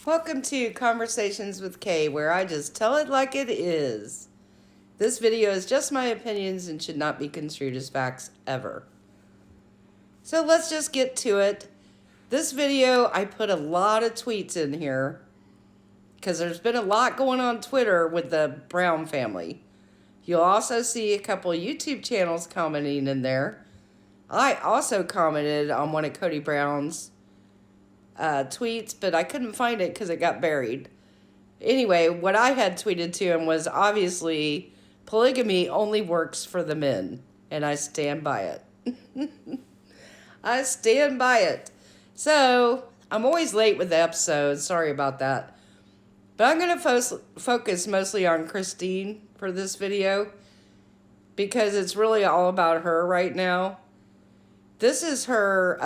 Welcome to Conversations with Kay, where I just tell it like it is. This video is just my opinions and should not be construed as facts ever. So let's just get to it. This video, I put a lot of tweets in here because there's been a lot going on Twitter with the Brown family. You'll also see a couple YouTube channels commenting in there. I also commented on one of Kody Brown's tweets, but I couldn't find it because it got buried. Anyway, what I had tweeted to him was obviously polygamy only works for the men, and I stand by it. I stand by it. So, I'm always late with the episodes. Sorry about that. But I'm going to focus mostly on Christine for this video because it's really all about her right now. This is her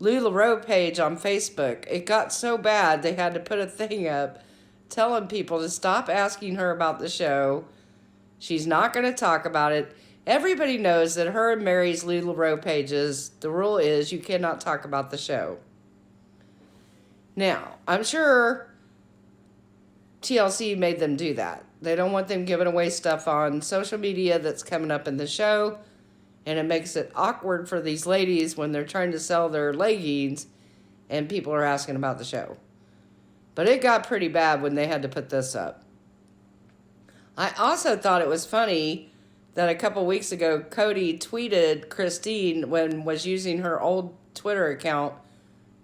LuLaRoe page on Facebook. It got so bad they had to put a thing up telling people to stop asking her about the show. She's not going to talk about it. Everybody knows that her and Mary's LuLaRoe pages, the rule is you cannot talk about the show. Now, I'm sure TLC made them do that. They don't want them giving away stuff on social media that's coming up in the show. And it makes it awkward for these ladies when they're trying to sell their leggings and people are asking about the show. But it got pretty bad when they had to put this up. I also thought it was funny that a couple weeks ago, Kody tweeted Christine when was using her old Twitter account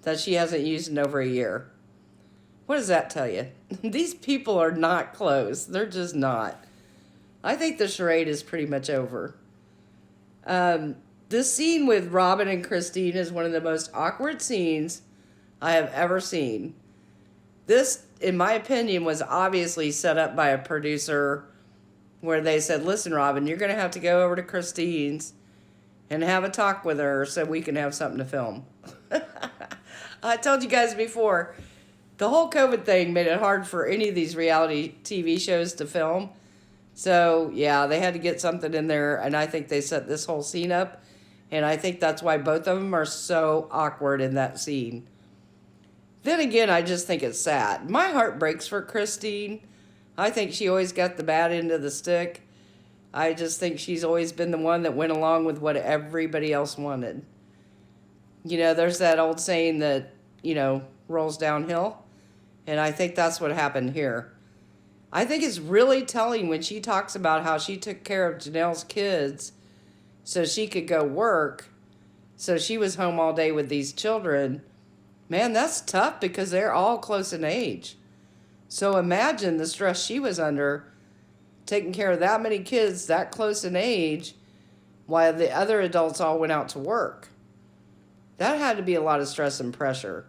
that she hasn't used in over a year. What does that tell you? These people are not close. They're just not. I think the charade is pretty much over. This scene with Robin and Christine is one of the most awkward scenes I have ever seen. This, in my opinion, was obviously set up by a producer where they said, listen, Robin, you're going to have to go over to Christine's and have a talk with her so we can have something to film. I told you guys before, the whole COVID thing made it hard for any of these reality TV shows to film. So, yeah, they had to get something in there, and I think they set this whole scene up, and I think that's why both of them are so awkward in that scene. Then again, I just think it's sad. My heart breaks for Christine. I think she always got the bad end of the stick. I just think she's always been the one that went along with what everybody else wanted. You know, there's that old saying that, rolls downhill, and I think that's what happened here. I think it's really telling when she talks about how she took care of Janelle's kids so she could go work, so she was home all day with these children. Man, that's tough because they're all close in age. So imagine the stress she was under taking care of that many kids that close in age while the other adults all went out to work. That had to be a lot of stress and pressure.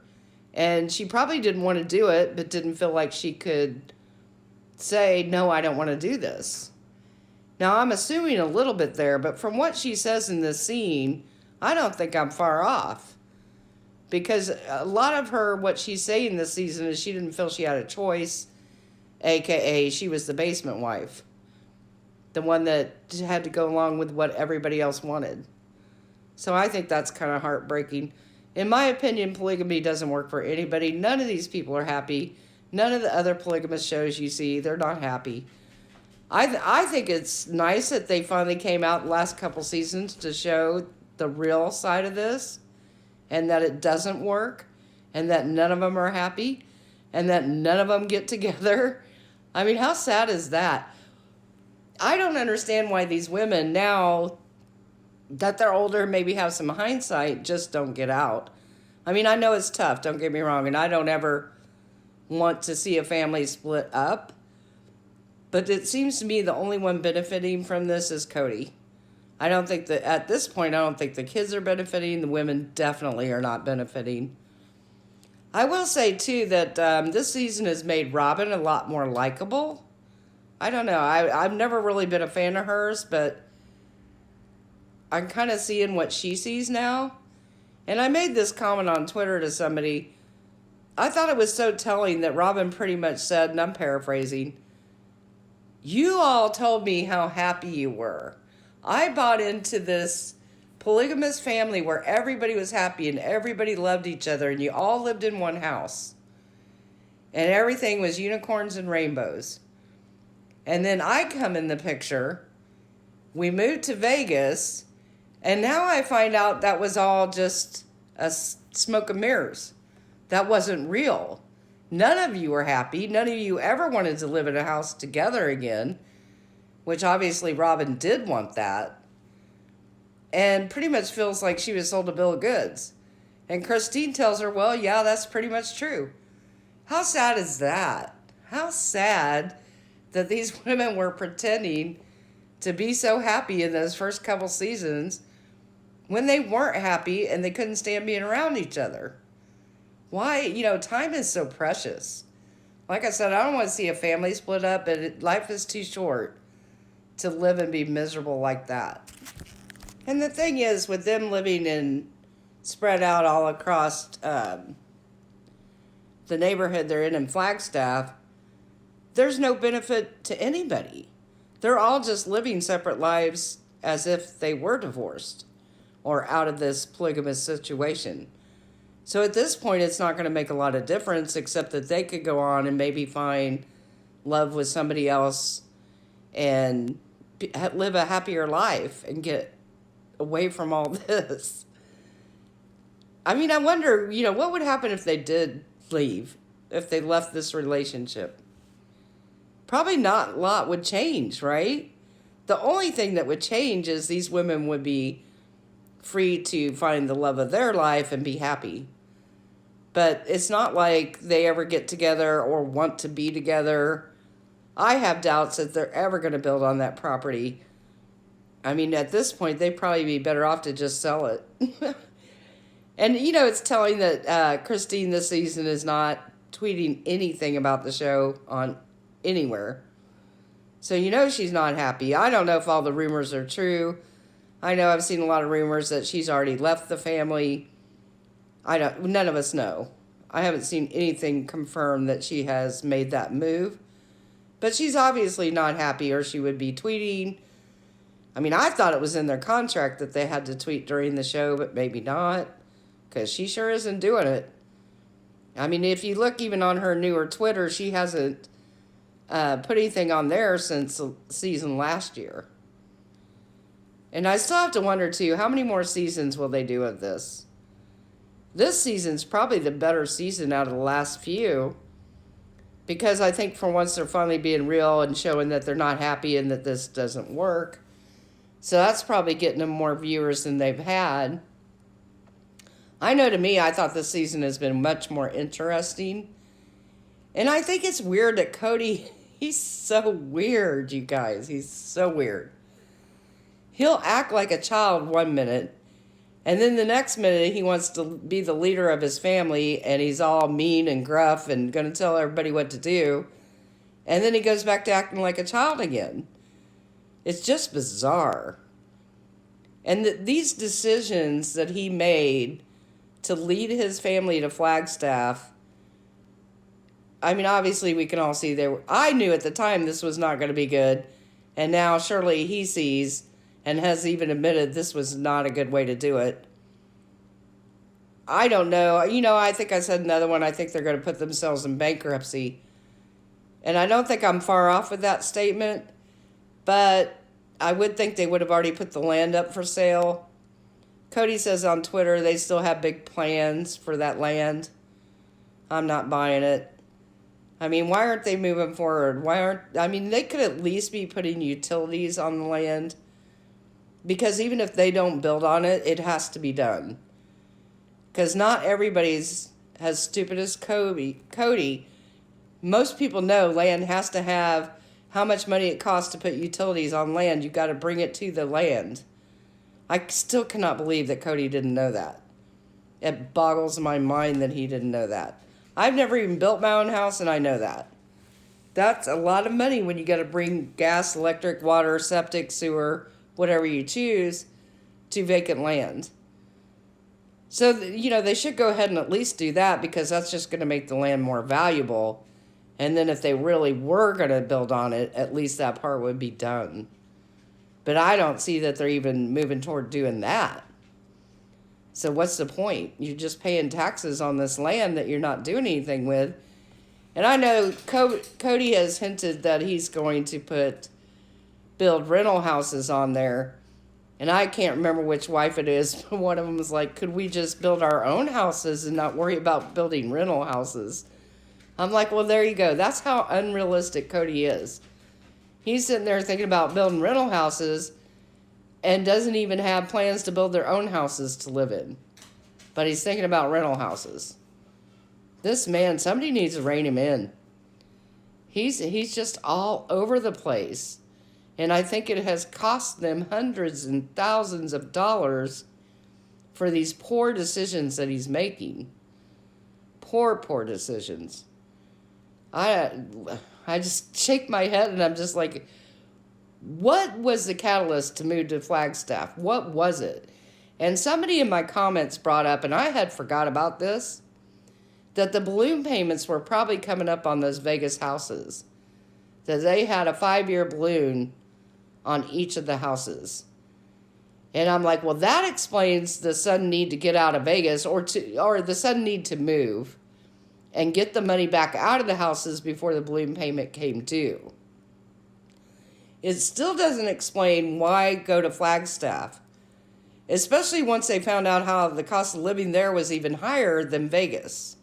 And she probably didn't want to do it, but didn't feel like she could say, no, I don't want to do this. Now, I'm assuming a little bit there, but from what she says in this scene, I don't think I'm far off. Because a lot of her, what she's saying this season is she didn't feel she had a choice, a.k.a. she was the basement wife. The one that had to go along with what everybody else wanted. So I think that's kind of heartbreaking. In my opinion, polygamy doesn't work for anybody. None of these people are happy. None of the other polygamous shows you see, they're not happy. I think it's nice that they finally came out the last couple seasons to show the real side of this and that it doesn't work and that none of them are happy and that none of them get together. I mean, how sad is that? I don't understand why these women now that they're older, maybe have some hindsight, just don't get out. I mean, I know it's tough, don't get me wrong, and I don't ever want to see a family split up. But it seems to me the only one benefiting from this is Kody. I don't think that at this point, I don't think the kids are benefiting. The women definitely are not benefiting. I will say, too, that this season has made Robin a lot more likable. I don't know. I've never really been a fan of hers, but I'm kind of seeing what she sees now. And I made this comment on Twitter to somebody. I thought it was so telling that Robin pretty much said, and I'm paraphrasing, you all told me how happy you were. I bought into this polygamous family where everybody was happy and everybody loved each other and you all lived in one house. and everything was unicorns and rainbows. And then I come in the picture. We moved to Vegas, and now I find out that was all just a smoke and mirrors. That wasn't real. None of you were happy. None of you ever wanted to live in a house together again, which obviously Robin did want that. And pretty much feels like she was sold a bill of goods. And Christine tells her, well, yeah, that's pretty much true. How sad is that? How sad that these women were pretending to be so happy in those first couple seasons when they weren't happy and they couldn't stand being around each other. Why? Time is so precious. Like I said, I don't want to see a family split up, but life is too short to live and be miserable like that. And the thing is, with them living in spread out all across the neighborhood they're in Flagstaff, there's no benefit to anybody. They're all just living separate lives as if they were divorced or out of this polygamous situation. So at this point, it's not going to make a lot of difference, except that they could go on and maybe find love with somebody else and live a happier life and get away from all this. I mean, I wonder, what would happen if they did leave, if they left this relationship? Probably not a lot would change, right? The only thing that would change is these women would be free to find the love of their life and be happy. But it's not like they ever get together or want to be together. I have doubts that they're ever going to build on that property. I mean, at this point, they'd probably be better off to just sell it. And, it's telling that Christine this season is not tweeting anything about the show on anywhere. So she's not happy. I don't know if all the rumors are true. I know I've seen a lot of rumors that she's already left the family. None of us know. I haven't seen anything confirm that she has made that move. But she's obviously not happy, or she would be tweeting. I mean, I thought it was in their contract that they had to tweet during the show, but maybe not, because she sure isn't doing it. I mean, if you look even on her newer Twitter, she hasn't put anything on there since the season last year. And I still have to wonder, too, how many more seasons will they do of this? This season's probably the better season out of the last few, because I think for once they're finally being real and showing that they're not happy and that this doesn't work. So that's probably getting them more viewers than they've had. I know, to me, I thought this season has been much more interesting. And I think it's weird that Cody, he's so weird, you guys. He's so weird. He'll act like a child one minute, and then the next minute he wants to be the leader of his family, and he's all mean and gruff and going to tell everybody what to do. And then he goes back to acting like a child again. It's just bizarre. And these decisions that he made to lead his family to Flagstaff, I mean, obviously we can all see I knew at the time this was not going to be good. And now surely he sees and has even admitted this was not a good way to do it. I don't know. I think I said another one. I think they're going to put themselves in bankruptcy. And I don't think I'm far off with that statement. But I would think they would have already put the land up for sale. Cody says on Twitter they still have big plans for that land. I'm not buying it. I mean, why aren't they moving forward? They could at least be putting utilities on the land. Because even if they don't build on it, it has to be done. Because not everybody's as stupid as Cody. Most people know land has to have how much money it costs to put utilities on land. You've got to bring it to the land. I still cannot believe that Cody didn't know that. It boggles my mind that he didn't know that. I've never even built my own house, and I know that. That's a lot of money when you got to bring gas, electric, water, septic, sewer, whatever you choose, to vacant land. So, they should go ahead and at least do that, because that's just going to make the land more valuable. And then if they really were going to build on it, at least that part would be done. But I don't see that they're even moving toward doing that. So what's the point? You're just paying taxes on this land that you're not doing anything with. And I know Cody has hinted that he's going to build rental houses on there. And I can't remember which wife it is, but one of them was like, could we just build our own houses and not worry about building rental houses? I'm like, well, there you go. That's how unrealistic Cody is. He's sitting there thinking about building rental houses and doesn't even have plans to build their own houses to live in. But he's thinking about rental houses. This man, somebody needs to rein him in. He's just all over the place. And I think it has cost them hundreds and thousands of dollars for these poor decisions that he's making. Poor decisions. I just shake my head and I'm just like, what was the catalyst to move to Flagstaff? What was it? And somebody in my comments brought up, and I had forgot about this, that the balloon payments were probably coming up on those Vegas houses. That they had a 5-year balloon on each of the houses. And I'm like, well, that explains the sudden need to get out of Vegas or the sudden need to move and get the money back out of the houses before the balloon payment came due. It still doesn't explain why go to Flagstaff, especially once they found out how the cost of living there was even higher than Vegas.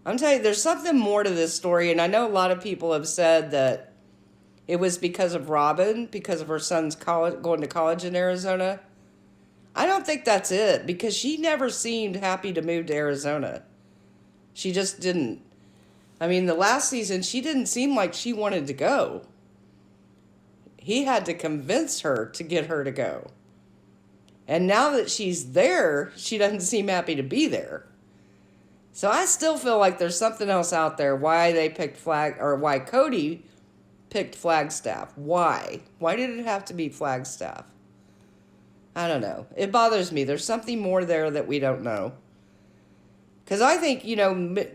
I'm telling you, there's something more to this story, and I know a lot of people have said that it was because of Robin, because of her son's going to college in Arizona. I don't think that's it, because she never seemed happy to move to Arizona. She just didn't. I mean, the last season, she didn't seem like she wanted to go. He had to convince her to get her to go. And now that she's there, she doesn't seem happy to be there. So I still feel like there's something else out there why they picked why Cody picked Flagstaff. Why? Why did it have to be Flagstaff? I don't know. It bothers me. There's something more there that we don't know. Because I think,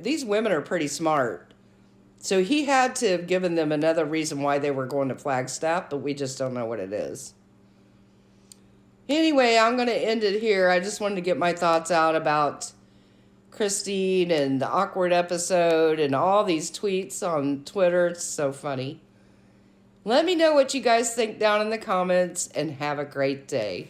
these women are pretty smart. So he had to have given them another reason why they were going to Flagstaff, but we just don't know what it is. Anyway, I'm going to end it here. I just wanted to get my thoughts out about Christine and the awkward episode and all these tweets on Twitter. It's so funny. Let me know what you guys think down in the comments and have a great day.